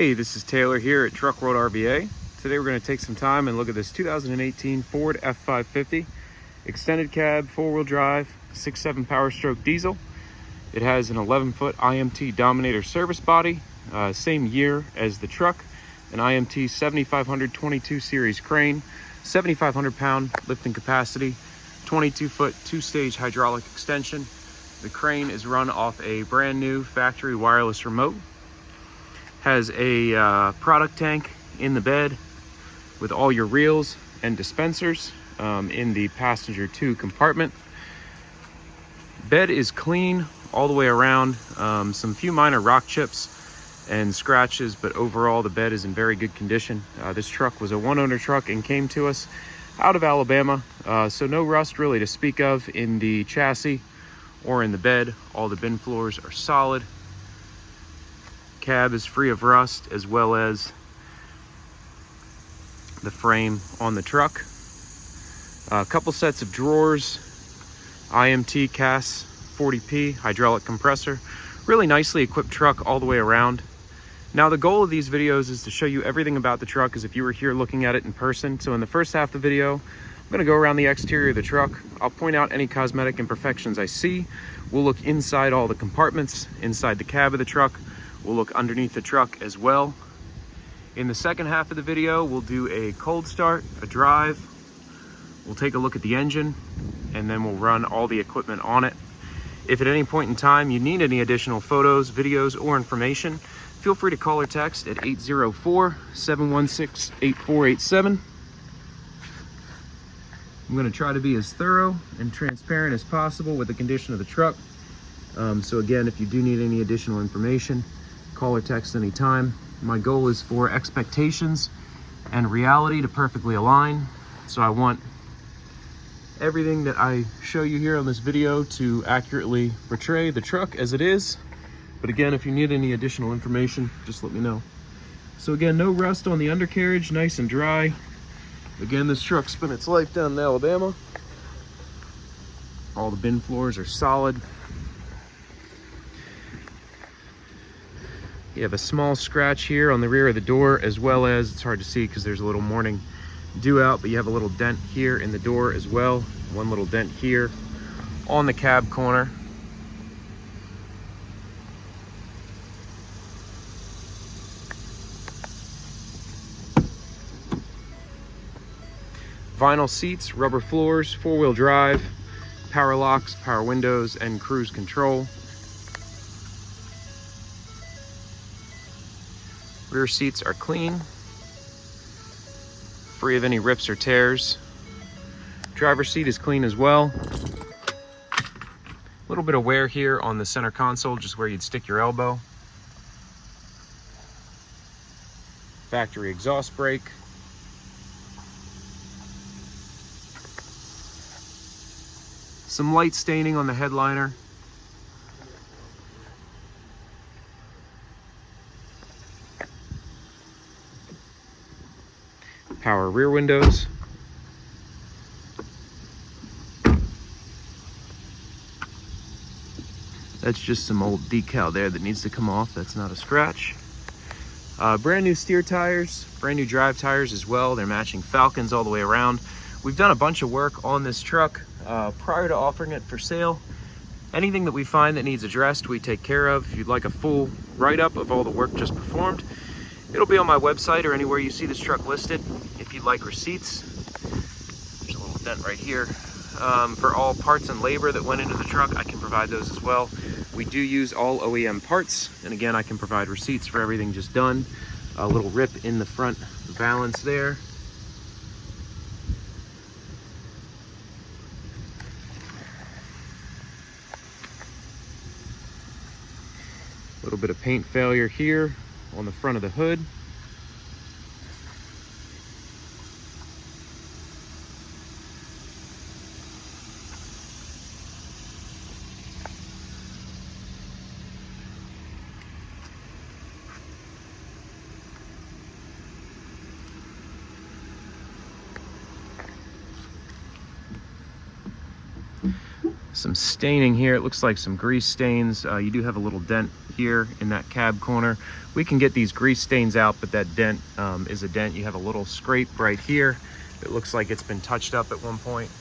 Hey, this is Taylor here at Truck World RVA. Today we're going to take some time and look at this 2018 Ford F550 extended cab, four-wheel drive, 6.7 powerstroke diesel. It has an 11-foot IMT Dominator service body, same year as the truck, an IMT 7500 22 series crane, 7,500 pound lifting capacity, 22-foot two-stage hydraulic extension. The crane is run off a brand new factory wireless remote. Has a product tank in the bed with all your reels and dispensers in the passenger 2 compartment. Bed is clean all the way around, some few minor rock chips and scratches, but overall the bed is in very good condition. This truck was a one-owner truck and came to us out of Alabama, so no rust really to speak of in the chassis or in the bed. All the bin floors are solid. Cab is free of rust, as well as the frame on the truck. A couple sets of drawers, IMT CAS 40P hydraulic compressor. Really nicely equipped truck all the way around. Now the goal of these videos is to show you everything about the truck as if you were here looking at it in person. So in the first half of the video, I'm going to go around the exterior of the truck. I'll point out any cosmetic imperfections I see. We'll look inside all the compartments, inside the cab of the truck. We'll look underneath the truck as well. In the second half of the video, we'll do a cold start, a drive. We'll take a look at the engine, and then we'll run all the equipment on it. If at any point in time you need any additional photos, videos, or information, feel free to call or text at 804-716-8487. I'm going to try to be as thorough and transparent as possible with the condition of the truck. So again, if you do need any additional information, call or text anytime. My goal is for expectations and reality to perfectly align. So I want everything that I show you here on this video to accurately portray the truck as it is. But again, if you need any additional information, just let me know. So again, no rust on the undercarriage, nice and dry. Again, this truck spent its life down in Alabama. All the bin floors are solid. You have a small scratch here on the rear of the door, as well as, it's hard to see because there's a little morning dew out, but you have a little dent here in the door as well. One little dent here on the cab corner. Vinyl seats, rubber floors, four-wheel drive, power locks, power windows, and cruise control. Rear seats are clean, free of any rips or tears. Driver's seat is clean as well. A little bit of wear here on the center console, just where you'd stick your elbow. Factory exhaust brake. Some light staining on the headliner. Power rear windows. That's just some old decal there that needs to come off. That's not a scratch. Brand new steer tires, brand new drive tires as well. They're matching Falcons all the way around. We've done a bunch of work on this truck prior to offering it for sale. Anything that we find that needs addressed, we take care of. If you'd like a full write-up of all the work just performed, it'll be on my website or anywhere you see this truck listed. If you'd like receipts, there's a little dent right here. For all parts and labor that went into the truck, I can provide those as well. We do use all OEM parts, and again, I can provide receipts for everything just done. A little rip in the front valance there. A little bit of paint failure here on the front of the hood. Some staining here. It looks like some grease stains. You do have a little dent here in that cab corner. We can get these grease stains out, but that dent is a dent. You have a little scrape right here. It looks like it's been touched up at one point.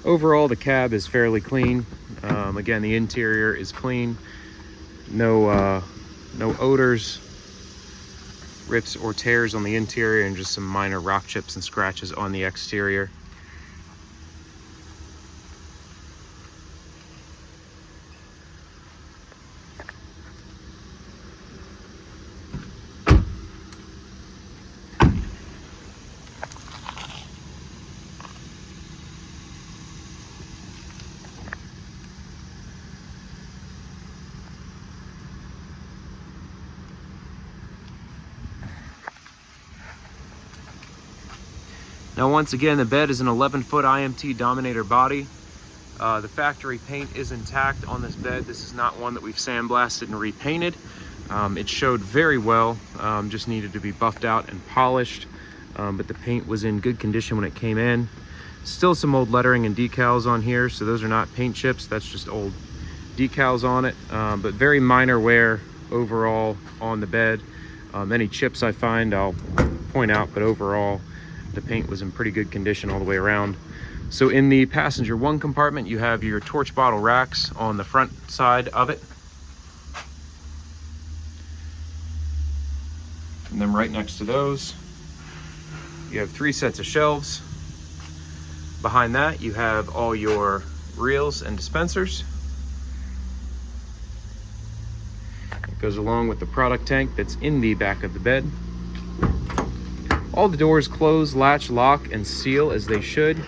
Overall, the cab is fairly clean. Again, the interior is clean. No odors, rips or tears on the interior, and just some minor rock chips and scratches on the exterior. Now, once again, the bed is an 11-foot IMT Dominator body. The factory paint is intact on this bed. This is not one that we've sandblasted and repainted. It showed very well, just needed to be buffed out and polished, but the paint was in good condition when it came in. Still some old lettering and decals on here, so those are not paint chips, that's just old decals on it, but very minor wear overall on the bed. Any chips I find I'll point out, but overall the paint was in pretty good condition all the way around. So in the passenger one compartment, you have your torch bottle racks on the front side of it. And then right next to those, you have 3 sets of shelves. Behind that, you have all your reels and dispensers. It goes along with the product tank that's in the back of the bed. All the doors close, latch, lock, and seal as they should.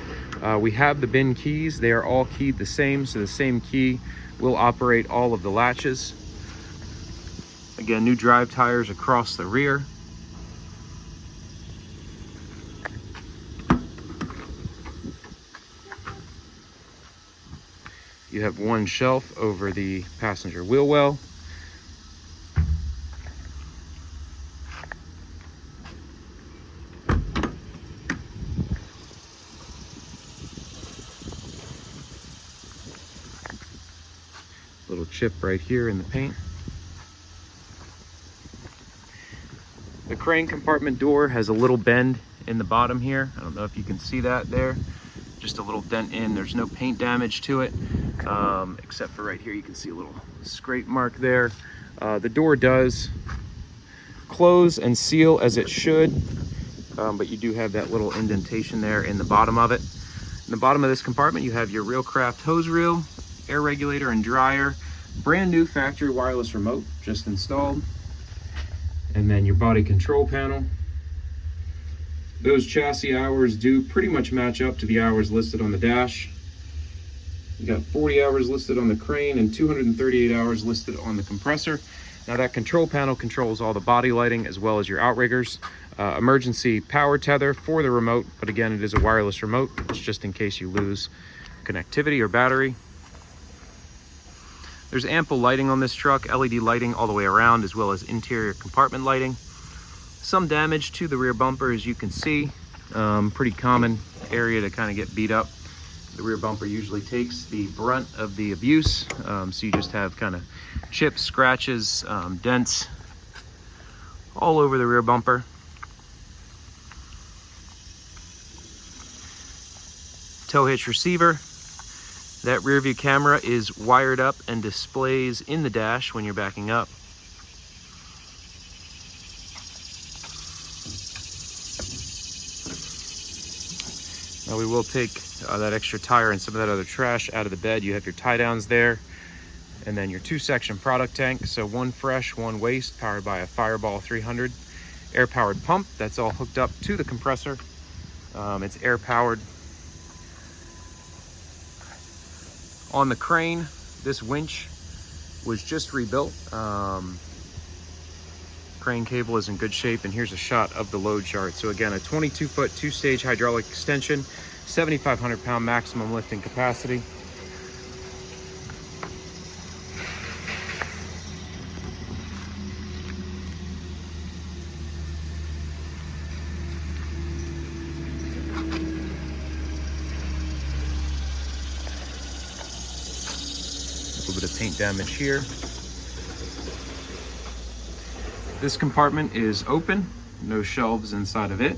We have the bin keys. They are all keyed the same, so the same key will operate all of the latches. Again, new drive tires across the rear. You have one shelf over the passenger wheel well. Little chip right here in the paint. The crane compartment door has a little bend in the bottom here. I don't know if you can see that there. Just a little dent in. There's no paint damage to it, except for right here. You can see a little scrape mark there. The door does close and seal as it should, but you do have that little indentation there in the bottom of it. In the bottom of this compartment, you have your Reelcraft hose reel, air regulator and dryer, brand new factory wireless remote just installed, and then your body control panel. Those chassis hours do pretty much match up to the hours listed on the dash. You got 40 hours listed on the crane and 238 hours listed on the compressor. Now that control panel controls all the body lighting as well as your outriggers. Emergency power tether for the remote, but again, it is a wireless remote. It's just in case you lose connectivity or battery. There's ample lighting on this truck, LED lighting all the way around, as well as interior compartment lighting. Some damage to the rear bumper, as you can see. Pretty common area to kind of get beat up. The rear bumper usually takes the brunt of the abuse, so you just have kind of chips, scratches, dents all over the rear bumper. Tow hitch receiver. That rear view camera is wired up and displays in the dash when you're backing up. Now we will take that extra tire and some of that other trash out of the bed. You have your tie downs there, and then your 2-section product tank. So one fresh, one waste, powered by a Fireball 300 air powered pump. That's all hooked up to the compressor. It's air powered. On the crane, this winch was just rebuilt. Crane cable is in good shape, and here's a shot of the load chart. So again, a 22-foot 2-stage hydraulic extension, 7,500 pound maximum lifting capacity. little bit of paint damage here. This compartment is open, no shelves inside of it.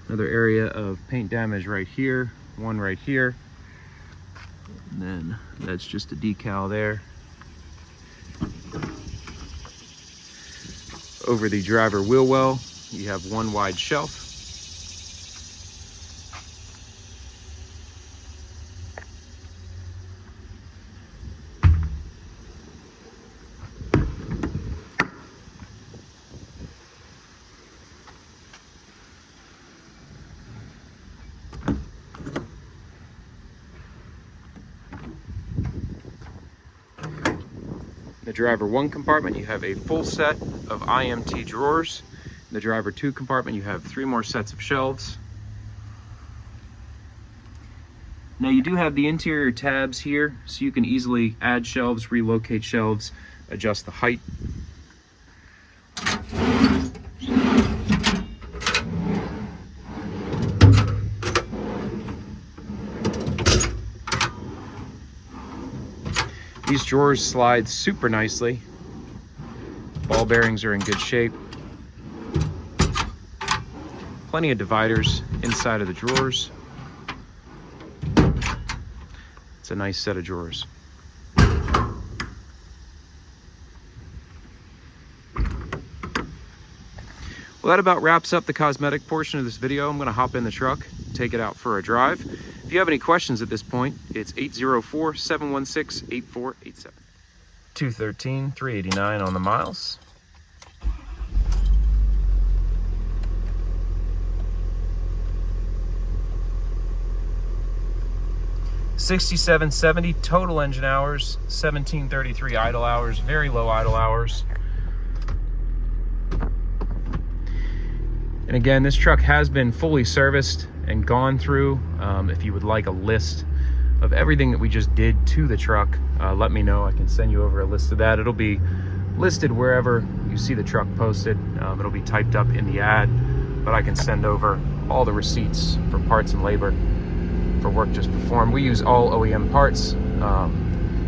Another area of paint damage right here, one right here. And then that's just a decal there. Over the driver wheel well, you have one wide shelf. The driver 1 compartment, you have a full set of IMT drawers. In the driver 2 compartment, you have 3 more sets of shelves. Now you do have the interior tabs here, so you can easily add shelves, relocate shelves, adjust the height. These drawers slide super nicely. Ball bearings are in good shape. Plenty of dividers inside of the drawers. It's a nice set of drawers. Well, that about wraps up the cosmetic portion of this video. I'm going to hop in the truck, take it out for a drive. If you have any questions at this point, it's 804-716-8487. 213, 389 on the miles. $67.70 total engine hours, 1733 idle hours, very low idle hours. And again, this truck has been fully serviced and gone through. If you would like a list of everything that we just did to the truck, let me know. I can send you over a list of that. It'll be listed wherever you see the truck posted. It'll be typed up in the ad, but I can send over all the receipts for parts and labor for work just performed. We use all OEM parts.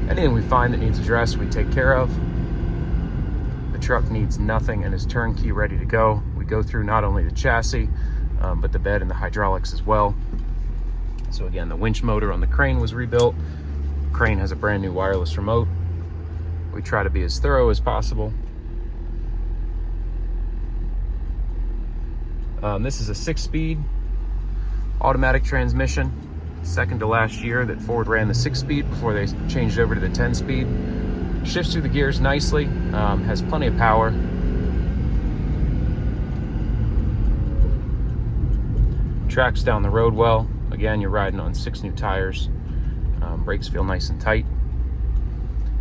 Anything we find that needs addressed, we take care of. The truck needs nothing and is turnkey ready to go. We go through not only the chassis, but the bed and the hydraulics as well. So again, the winch motor on the crane was rebuilt. Crane has a brand new wireless remote. We try to be as thorough as possible. This is a 6-speed automatic transmission. Second to last year that Ford ran the 6-speed before they changed over to the 10-speed. Shifts through the gears nicely, has plenty of power. Tracks down the road well. Again, you're riding on 6 new tires. Brakes feel nice and tight.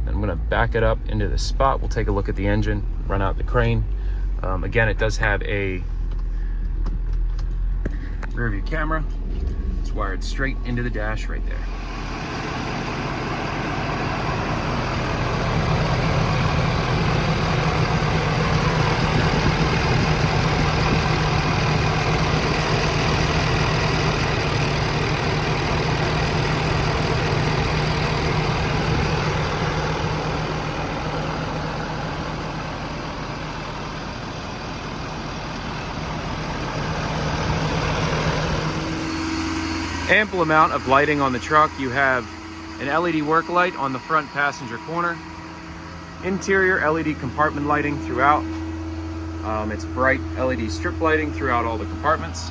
I'm gonna back it up into the spot. We'll take a look at the engine, run out the crane. Again, it does have a rear view camera. It's wired straight into the dash right there. Ample amount of lighting on the truck. You have an LED work light on the front passenger corner, interior LED compartment lighting throughout. It's bright LED strip lighting throughout all the compartments.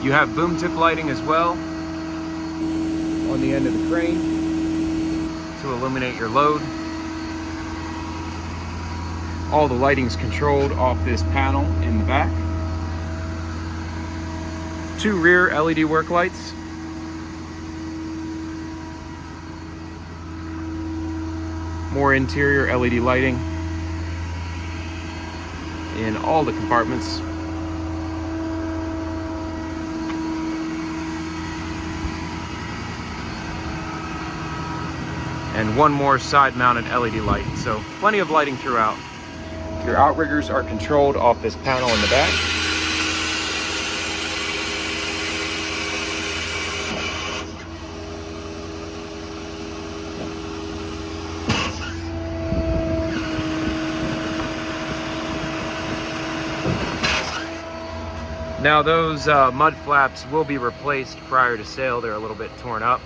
You have boom tip lighting as well on the end of the crane to illuminate your load. All the lighting's controlled off this panel in the back. 2 rear LED work lights. More interior LED lighting in all the compartments. and one more side mounted LED light. So plenty of lighting throughout. Your outriggers are controlled off this panel in the back. Now those mud flaps will be replaced prior to sale. They're a little bit torn up.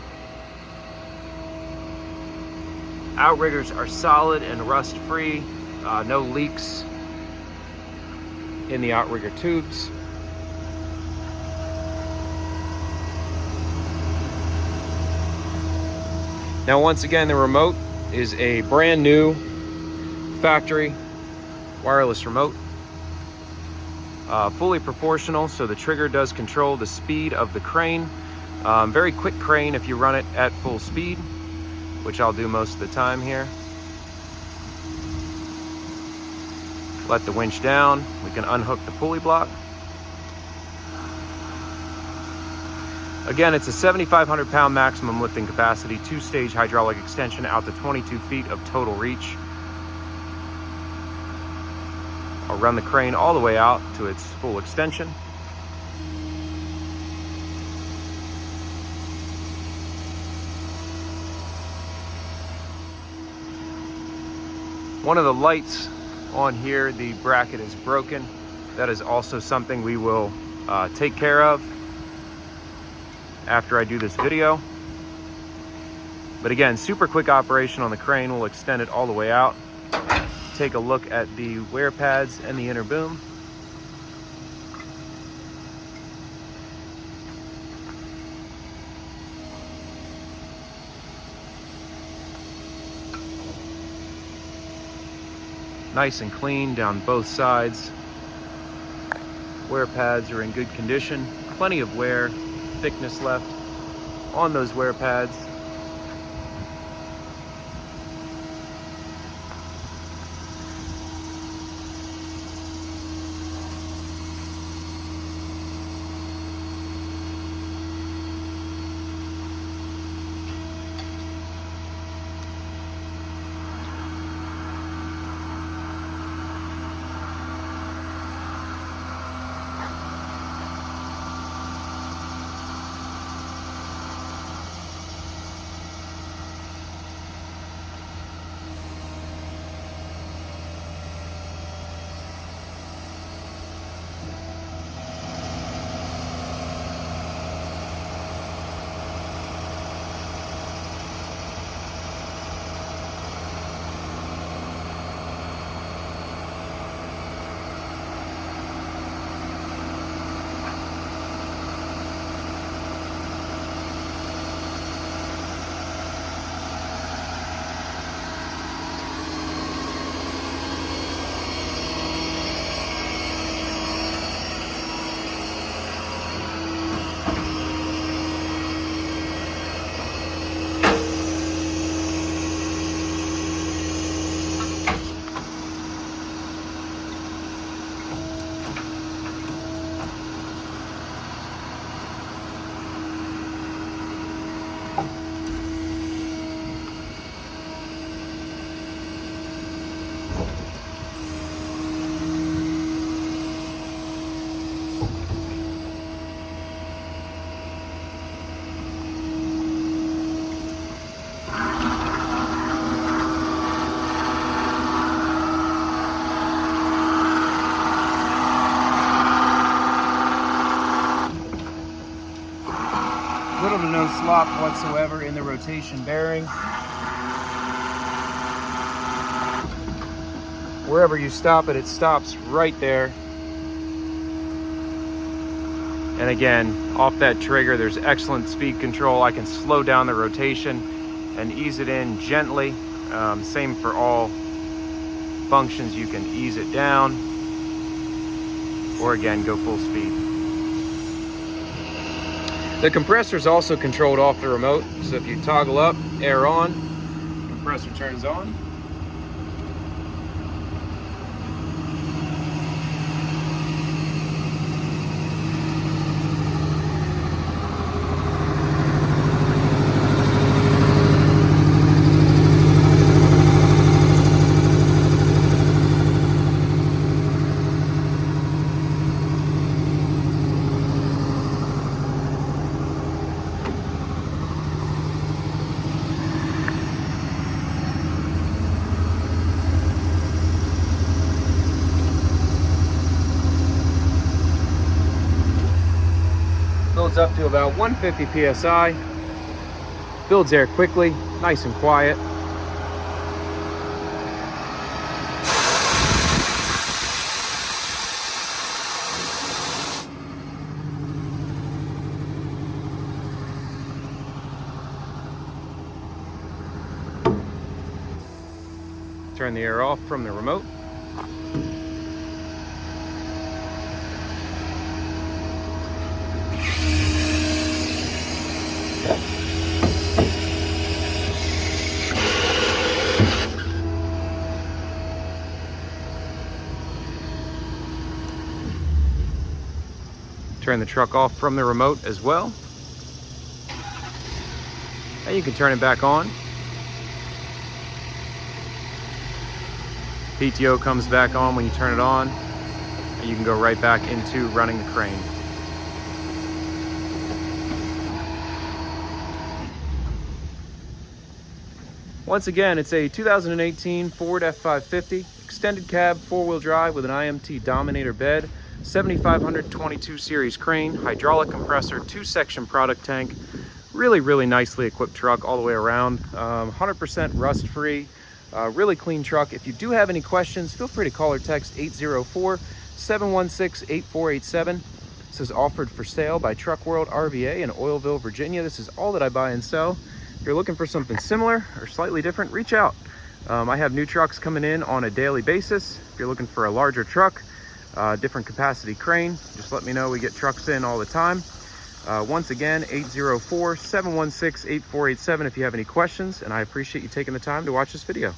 Outriggers are solid and rust free. No leaks in the outrigger tubes. Now once again, the remote is a brand new factory wireless remote. Fully proportional, so the trigger does control the speed of the crane. Very quick crane if you run it at full speed, which I'll do most of the time here. Let the winch down. We can unhook the pulley block. Again, it's a 7,500 pound maximum lifting capacity, 2-stage hydraulic extension out to 22 feet of total reach. I'll run the crane all the way out to its full extension. One of the lights on here, the bracket is broken. That is also something we will take care of after I do this video. But again, super quick operation on the crane. We'll extend it all the way out. Take a look at the wear pads and the inner boom. Nice and clean down both sides. Wear pads are in good condition. Plenty of wear, thickness left on those wear pads. Little to no slop whatsoever in the rotation bearing. Wherever you stop it, it stops right there. And again, off that trigger, there's excellent speed control. I can slow down the rotation and ease it in gently. Same for all functions. You can ease it down or again, go full speed. The compressor is also controlled off the remote. So if you toggle up, air on, compressor turns on. goes up to about 150 psi. Builds air quickly, nice and quiet. Turn the air off from the remote. Turn the truck off from the remote as well. And you can turn it back on. PTO comes back on when you turn it on, and you can go right back into running the crane. Once again, it's a 2018 Ford F550, extended cab, four-wheel drive with an IMT Dominator bed, 7522 series crane, hydraulic compressor, two-section product tank. Really nicely equipped truck all the way around. 100% rust-free. Really clean truck. If you do have any questions, feel free to call or text 804-716-8487. This is offered for sale by Truck World RVA in Oilville, Virginia. This is all that I buy and sell. If you're looking for something similar or slightly different, reach out. I have new trucks coming in on a daily basis. If you're looking for a larger truck, different capacity crane, just let me know. We get trucks in all the time. Once again, 804-716-8487 if you have any questions, and I appreciate you taking the time to watch this video.